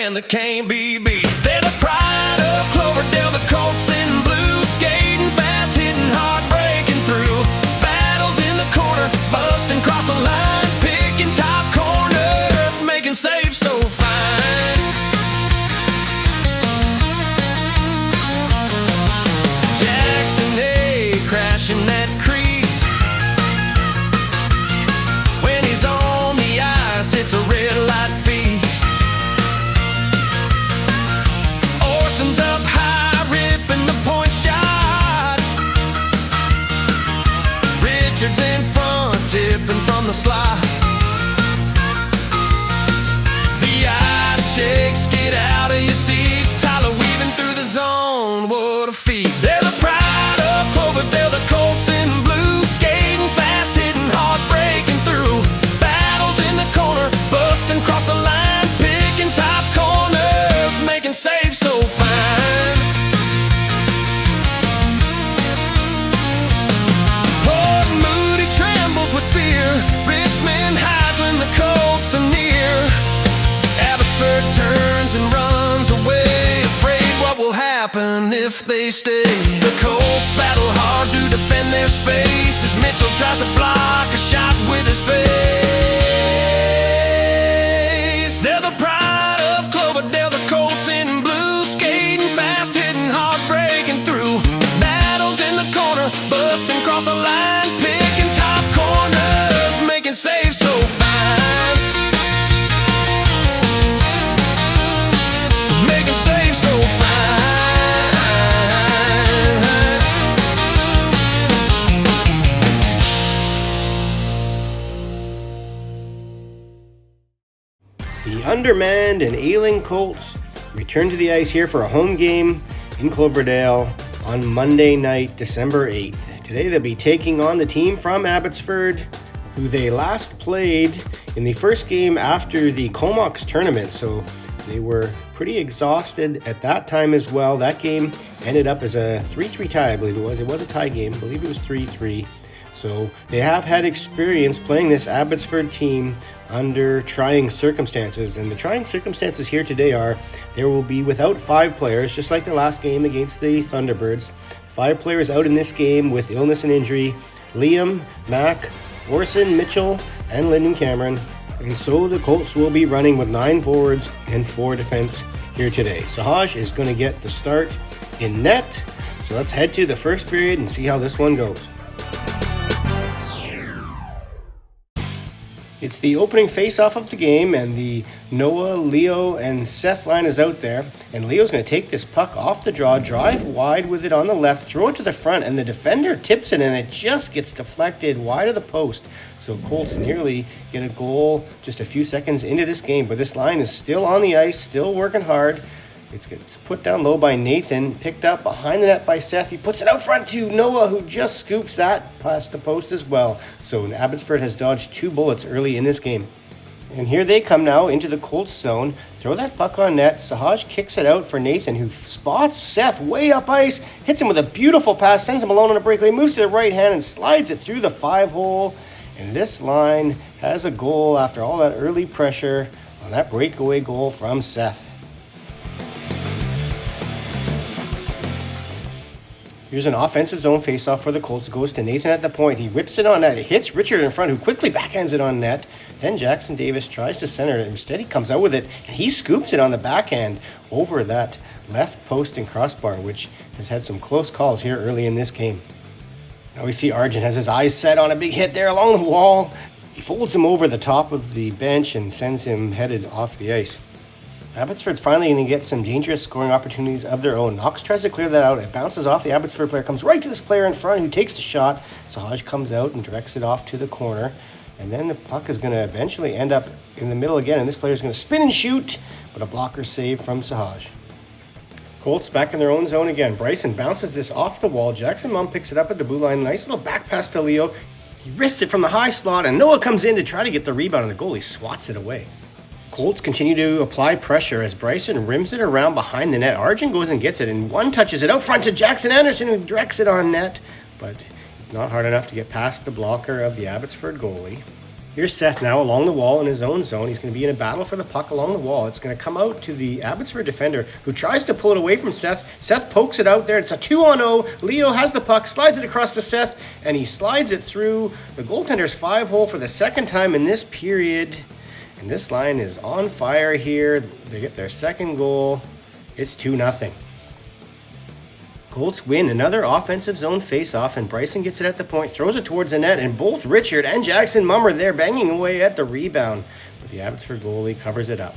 man that can't be beat. They're the pride of Cloverdale, the Colts in blue, skating fast, hitting hard, breaking through. Battles in the corner, busting across the line, picking top corners, making saves so fine. Jackson A crashing that crease. When he's on the ice, it's a red light feast. Orson's up high, ripping the point shot. Richards in front, tipping from the slot. The ice shakes, get out of your seat. Tyler weaving through the zone, what a feat. They're the pride of Cloverdale, the Colts in blue, skating fast, hitting hard, breaking through. Battles in the corner, busting across the line, picking top corners, making saves so fine. Port Moody trembles with fear, Richmond hides when the Colts are near. Abbotsford turns and runs away, afraid what will happen if they stay. The Colts battle hard to defend their space as Mitchell tries to block a shot with his face. They're the pride of Cloverdale, the Colts in blue, skating fast, hitting hard, breaking through. Battles in the corner, busting across the line, picking top corners, making saves so fine. Making saves so fine. The undermanned and ailing Colts return to the ice here for a home game in Cloverdale on Monday night, December 8th. Today they'll be taking on the team from Abbotsford, who they last played in the first game after the Comox tournament, so they were pretty exhausted at that time as well. That game ended up as a 3-3 tie, I believe it was. It was a tie game. I believe it was 3-3. So they have had experience playing this Abbotsford team under trying circumstances. And the trying circumstances here today are there will be without 5 players, just like the last game against the Thunderbirds. 5 players out in this game with illness and injury. Liam, Mac, Orson, Mitchell, and Lyndon Cameron. And so the Colts will be running with 9 forwards and 4 defense here today. Sahaj is going to get the start in net. So let's head to the first period and see how this one goes. It's the opening face-off of the game, and the Noah, Leo, and Seth line is out there. And Leo's going to take this puck off the draw, drive wide with it on the left, throw it to the front, and the defender tips it, and it just gets deflected wide of the post. So Colts nearly get a goal just a few seconds into this game, but this line is still on the ice, still working hard. It's put down low by Nathan, picked up behind the net by Seth. He puts it out front to Noah, who just scoops that past the post as well. So Abbotsford has dodged 2 bullets early in this game. And here they come now into the Colts zone. Throw that puck on net. Sahaj kicks it out for Nathan, who spots Seth way up ice, hits him with a beautiful pass, sends him alone on a breakaway, moves to the right hand and slides it through the 5-hole. And this line has a goal after all that early pressure on that breakaway goal from Seth. Here's an offensive zone faceoff for the Colts. It goes to Nathan at the point. He whips it on net. It hits Richard in front, who quickly backhands it on net. Then Jackson Davis tries to center it. Instead, he comes out with it, and he scoops it on the backhand over that left post and crossbar, which has had some close calls here early in this game. Now we see Arjun has his eyes set on a big hit there along the wall. He folds him over the top of the bench and sends him headed off the ice. Abbotsford's finally going to get some dangerous scoring opportunities of their own. Knox tries to clear that out. It bounces off the Abbotsford player, comes right to this player in front who takes the shot. Sahaj comes out and directs it off to the corner. And then the puck is going to eventually end up in the middle again, and this player is going to spin and shoot, but a blocker save from Sahaj. Colts back in their own zone again. Bryson bounces this off the wall. Jackson Mum picks it up at the blue line. Nice little back pass to Leo. He wrists it from the high slot, and Noah comes in to try to get the rebound, and the goalie swats it away. Colts continue to apply pressure as Bryson rims it around behind the net. Arjun goes and gets it and one touches it out front to Jackson Anderson, who directs it on net, but not hard enough to get past the blocker of the Abbotsford goalie. Here's Seth now along the wall in his own zone. He's going to be in a battle for the puck along the wall. It's going to come out to the Abbotsford defender who tries to pull it away from Seth. Seth pokes it out there. It's a 2-on-0. Leo has the puck, slides it across to Seth, and he slides it through the goaltender's 5-hole for the second time in this period. And this line is on fire here. They get their second goal. It's 2-0. Colts win another offensive zone face-off, and Bryson gets it at the point, throws it towards the net, and both Richard and Jackson Mumm are there banging away at the rebound. But the Abbotsford goalie covers it up.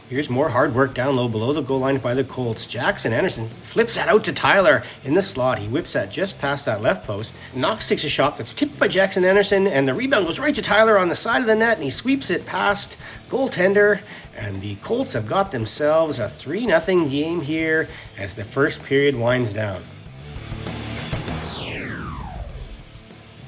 Here's more hard work down low below the goal line by the Colts. Jackson Anderson flips that out to Tyler in the slot. He whips that just past that left post. Knox takes a shot that's tipped by Jackson Anderson, and the rebound goes right to Tyler on the side of the net, and he sweeps it past goaltender. And the Colts have got themselves a 3-0 game here as the first period winds down.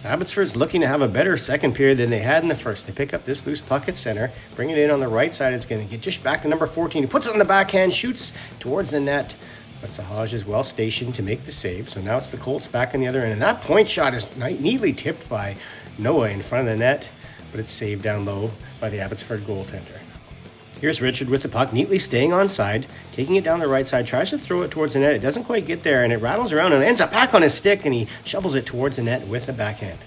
Abbotsford's looking to have a better second period than they had in the first. They pick up this loose puck at center, bring it in on the right side. It's going to get just back to number 14. He puts it on the backhand, shoots towards the net. But Sahaj is well stationed to make the save. So now it's the Colts back on the other end. And that point shot is neatly tipped by Noah in front of the net, but it's saved down low by the Abbotsford goaltender. Here's Richard with the puck, neatly staying onside, taking it down the right side, tries to throw it towards the net. It doesn't quite get there, and it rattles around and ends up back on his stick, and he shovels it towards the net with the backhand.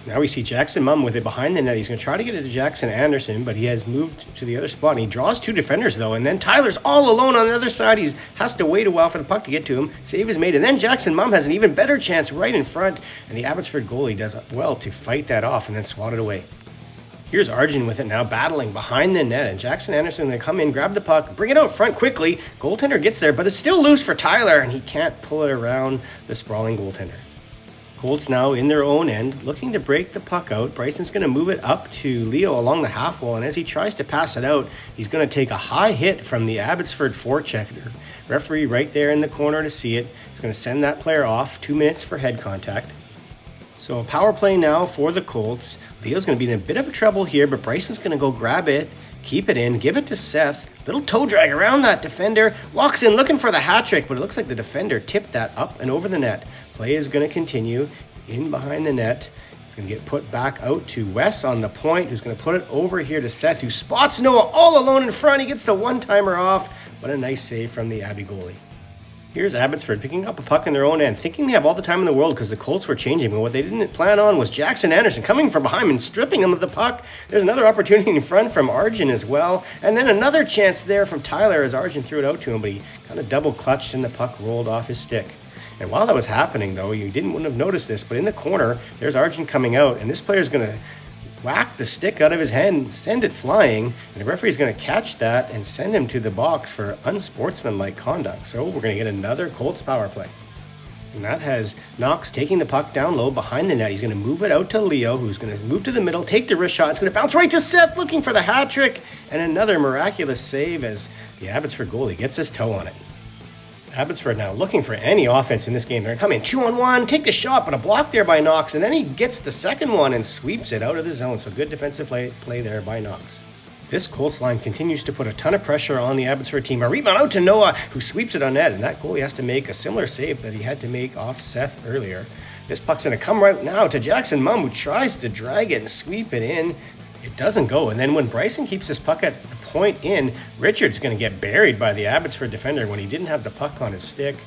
Now we see Jackson Mumm with it behind the net. He's going to try to get it to Jackson Anderson, but he has moved to the other spot, and he draws two defenders, though, and then Tyler's all alone on the other side. He has to wait a while for the puck to get to him. Save is made, and then Jackson Mumm has an even better chance right in front, and the Abbotsford goalie does well to fight that off and then swat it away. Here's Arjun with it now, battling behind the net, and Jackson Anderson going to come in, grab the puck, bring it out front quickly. Goaltender gets there, but it's still loose for Tyler, and he can't pull it around the sprawling goaltender. Colts now in their own end, looking to break the puck out. Bryson's going to move it up to Leo along the half wall, and as he tries to pass it out, he's going to take a high hit from the Abbotsford forechecker. Referee right there in the corner to see it. He's going to send that player off, 2 minutes for head contact. So a power play now for the Colts. Leo's going to be in a bit of trouble here, but Bryson's going to go grab it, keep it in, give it to Seth. Little toe drag around that defender. Walks in looking for the hat trick, but it looks like the defender tipped that up and over the net. Play is going to continue in behind the net. It's going to get put back out to Wes on the point, who's going to put it over here to Seth, who spots Noah all alone in front. He gets the one-timer off, but a nice save from the Abbey goalie. Here's Abbotsford picking up a puck in their own end, thinking they have all the time in the world because the Colts were changing, but what they didn't plan on was Jackson Anderson coming from behind and stripping him of the puck. There's another opportunity in front from Arjun as well, and then another chance there from Tyler as Arjun threw it out to him, but he kind of double clutched and the puck rolled off his stick. And while that was happening, though, you wouldn't have noticed this, but in the corner, there's Arjun coming out, and this player's going to whack the stick out of his hand, send it flying, and the referee's going to catch that and send him to the box for unsportsmanlike conduct. So we're going to get another Colts power play. And that has Knox taking the puck down low behind the net. He's going to move it out to Leo, who's going to move to the middle, take the wrist shot. It's going to bounce right to Seth, looking for the hat trick, and another miraculous save as the Abbotsford goalie gets his toe on it. Abbotsford now looking for any offense in this game. They're going to come in 2-on-1, take the shot, but a block there by Knox, and then he gets the second one and sweeps it out of the zone. So good defensive play there by Knox. This Colts line continues to put a ton of pressure on the Abbotsford team. A rebound out to Noah, who sweeps it on net, and that goalie has to make a similar save that he had to make off Seth earlier. This puck's going to come right now to Jackson Mumm, who tries to drag it and sweep it in. It doesn't go, and then when Bryson keeps this puck at the point in, Richard's going to get buried by the Abbotsford defender when he didn't have the puck on his stick.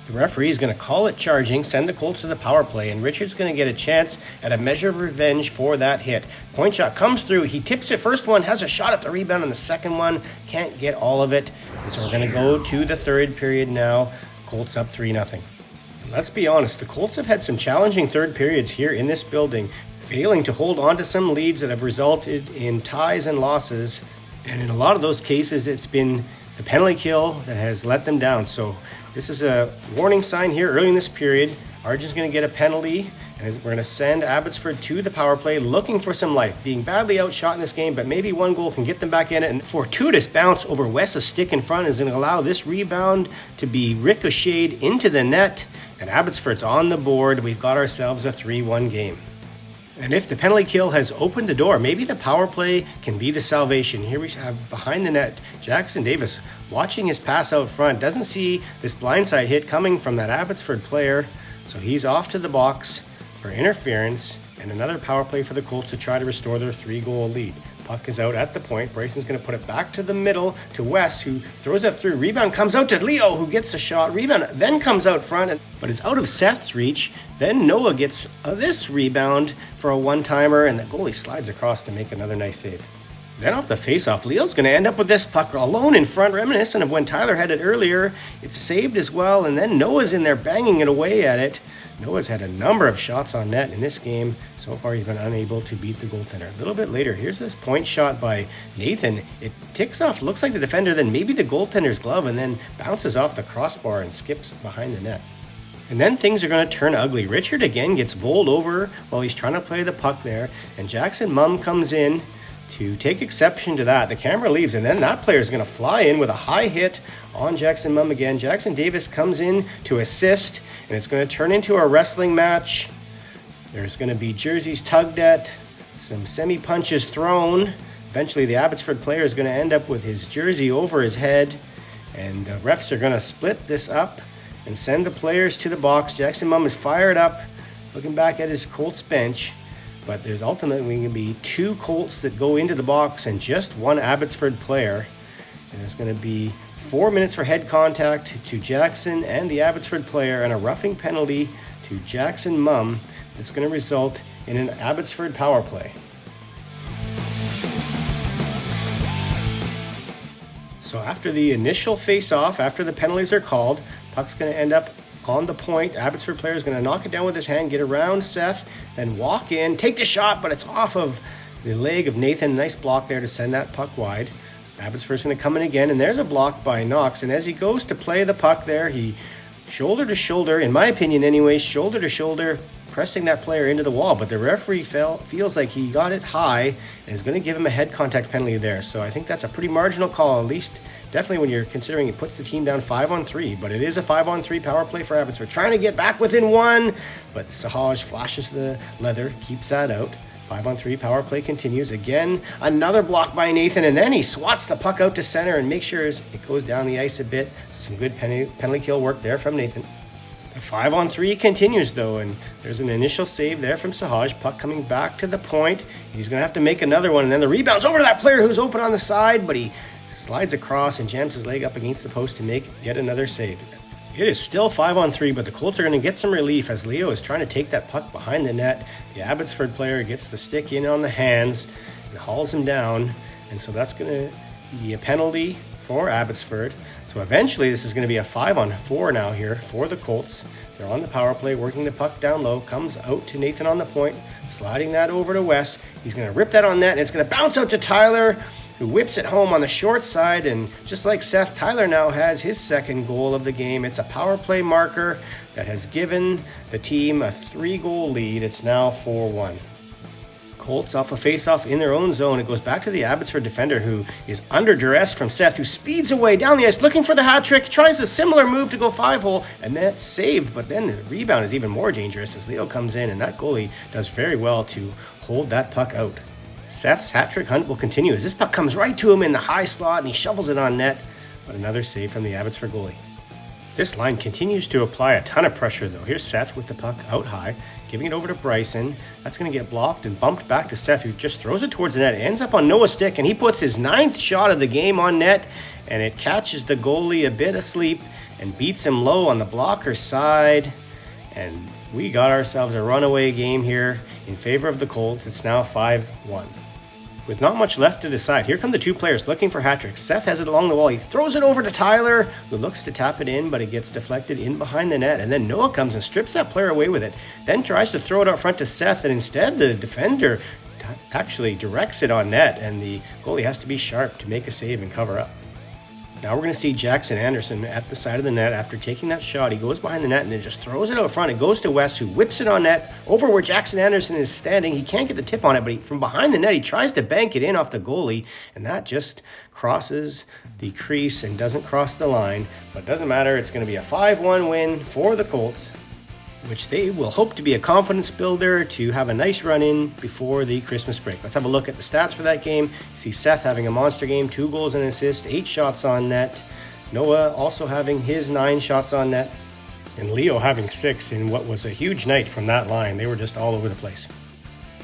The referee is going to call it charging, send the Colts to the power play, and Richard's going to get a chance at a measure of revenge for that hit. Point shot comes through, he tips it, first one, has a shot at the rebound, and the second one can't get all of it. And so we're going to go to the third period now. Colts up 3-0. Let's be honest, the Colts have had some challenging third periods here in this building, failing to hold on to some leads that have resulted in ties and losses. And in a lot of those cases, it's been the penalty kill that has let them down. So this is a warning sign here early in this period. Arjun's going to get a penalty, and we're going to send Abbotsford to the power play looking for some life. Being badly outshot in this game, but maybe one goal can get them back in it. And fortuitous bounce over Wes's stick in front is going to allow this rebound to be ricocheted into the net. And Abbotsford's on the board. We've got ourselves a 3-1 game. And if the penalty kill has opened the door, maybe the power play can be the salvation. Here we have behind the net, Jackson Davis watching his pass out front. Doesn't see this blindside hit coming from that Abbotsford player. So he's off to the box for interference. And And another power play for the Colts to try to restore their 3-goal lead. Puck is out at the point. Bryson's going to put it back to the middle to West, who throws it through. Rebound comes out to Leo, who gets a shot. Rebound then comes out front, but is out of Seth's reach. Then Noah gets this rebound for a one-timer, and the goalie slides across to make another nice save. Then off the face-off, Leo's going to end up with this puck alone in front, reminiscent of when Tyler had it earlier. It's saved as well, and then Noah's in there banging it away at it. Noah's had a number of shots on net in this game. So far, he's been unable to beat the goaltender. A little bit later, here's this point shot by Nathan. It ticks off, looks like the defender, then maybe the goaltender's glove, and then bounces off the crossbar and skips behind the net. And then things are going to turn ugly. Richard again gets bowled over while he's trying to play the puck there, and Jackson Mumm comes in to take exception to that. The camera leaves, and then that player is going to fly in with a high hit on Jackson Mumm again. Jackson Davis comes in to assist, and it's going to turn into a wrestling match. There's going to be jerseys tugged at, some semi-punches thrown. Eventually, the Abbotsford player is going to end up with his jersey over his head, and the refs are going to split this up and send the players to the box. Jackson Mumm is fired up, looking back at his Colts bench, but there's ultimately going to be 2 Colts that go into the box and just 1 Abbotsford player. And there's going to be 4 minutes for head contact to Jackson and the Abbotsford player, and a roughing penalty to Jackson Mumm that's going to result in an Abbotsford power play. So after the initial face-off, after the penalties are called, puck's going to end up on the point. Abbotsford player is going to knock it down with his hand, get around Seth, then walk in, take the shot, but it's off of the leg of Nathan. Nice block there to send that puck wide. Abbotsford's going to come in again, and there's a block by Knox. And as he goes to play the puck there, he shoulder to shoulder, in my opinion anyway, shoulder to shoulder, pressing that player into the wall. But the referee feels like he got it high and is going to give him a head contact penalty there. So I think that's a pretty marginal call, at least definitely when you're considering it puts the team down 5-on-3. But it is a 5-on-3 power play for Abbotsford. Trying to get back within 1, but Sahaj flashes the leather, keeps that out. 5-on-3 power play continues. Again, another block by Nathan, and then he swats the puck out to center and makes sure it goes down the ice a bit. Some good penalty kill work there from Nathan. The 5-on-3 continues though, and there's an initial save there from Sahaj. Puck coming back to the point. He's going to have to make another one, and then the rebound's over to that player who's open on the side, but he slides across and jams his leg up against the post to make yet another save. It is still 5-on-3, but the Colts are going to get some relief as Leo is trying to take that puck behind the net. The Abbotsford player gets the stick in on the hands and hauls him down, and so that's going to be a penalty for Abbotsford. So eventually this is going to be a 5-on-4 now here for the Colts. They're on the power play, working the puck down low, comes out to Nathan on the point, sliding that over to Wes. He's going to rip that on net, and it's going to bounce out to Tyler, who whips it home on the short side. And just like Seth, Tyler now has his second goal of the game. It's a power play marker that has given the team a 3-goal lead. It's now 4-1. Colts off a face-off in their own zone. It goes back to the Abbotsford defender, who is under duress from Seth, who speeds away down the ice looking for the hat trick, tries a similar move to go 5-hole, and that's saved. But then the rebound is even more dangerous as Leo comes in, and that goalie does very well to hold that puck out. Seth's hat trick hunt will continue as this puck comes right to him in the high slot, and he shovels it on net. But another save from the Abbotsford goalie. This line continues to apply a ton of pressure though. Here's Seth with the puck out high, giving it over to Bryson. That's going to get blocked and bumped back to Seth, who just throws it towards the net. It ends up on Noah's stick, and he puts his 9th shot of the game on net, and it catches the goalie a bit asleep and beats him low on the blocker's side. And we got ourselves a runaway game here in favor of the Colts. It's now 5-1. With not much left to decide, here come the 2 players looking for hat tricks. Seth has it along the wall. He throws it over to Tyler, who looks to tap it in, but it gets deflected in behind the net. And then Noah comes and strips that player away with it. Then tries to throw it out front to Seth, and instead the defender actually directs it on net, and the goalie has to be sharp to make a save and cover up. Now we're going to see Jackson Anderson at the side of the net. After taking that shot, he goes behind the net and then just throws it out front. It goes to West, who whips it on net over where Jackson Anderson is standing. He can't get the tip on it, but from behind the net, he tries to bank it in off the goalie, and that just crosses the crease and doesn't cross the line. But it doesn't matter. It's going to be a 5-1 win for the Colts, which they will hope to be a confidence builder to have a nice run in before the Christmas break. Let's have a look at the stats for that game. See Seth having a monster game, 2 goals and an assist, 8 shots on net. Noah also having his 9 shots on net, and Leo having 6 in what was a huge night from that line. They were just all over the place.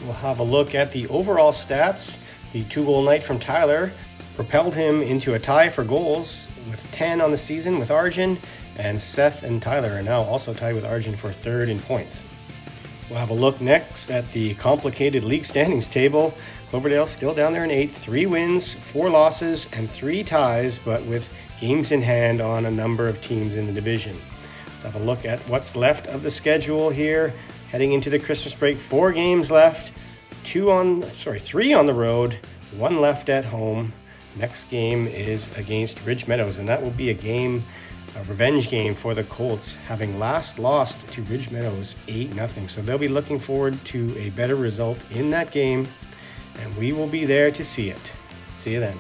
We'll have a look at the overall stats. The 2-goal night from Tyler propelled him into a tie for goals with 10 on the season with Arjun, and Seth and Tyler are now also tied with Arjun for third in points. We'll have a look next at the complicated league standings table. Cloverdale still down there in 8th, 3 wins, 4 losses, and 3 ties, but with games in hand on a number of teams in the division. Let's have a look at what's left of the schedule here. Heading into the Christmas break, 4 games left, 3 on the road, 1 left at home. Next game is against Ridge Meadows, and that will be a revenge game for the Colts, having last lost to Ridge Meadows 8-0. So they'll be looking forward to a better result in that game, and we will be there to see it. See you then.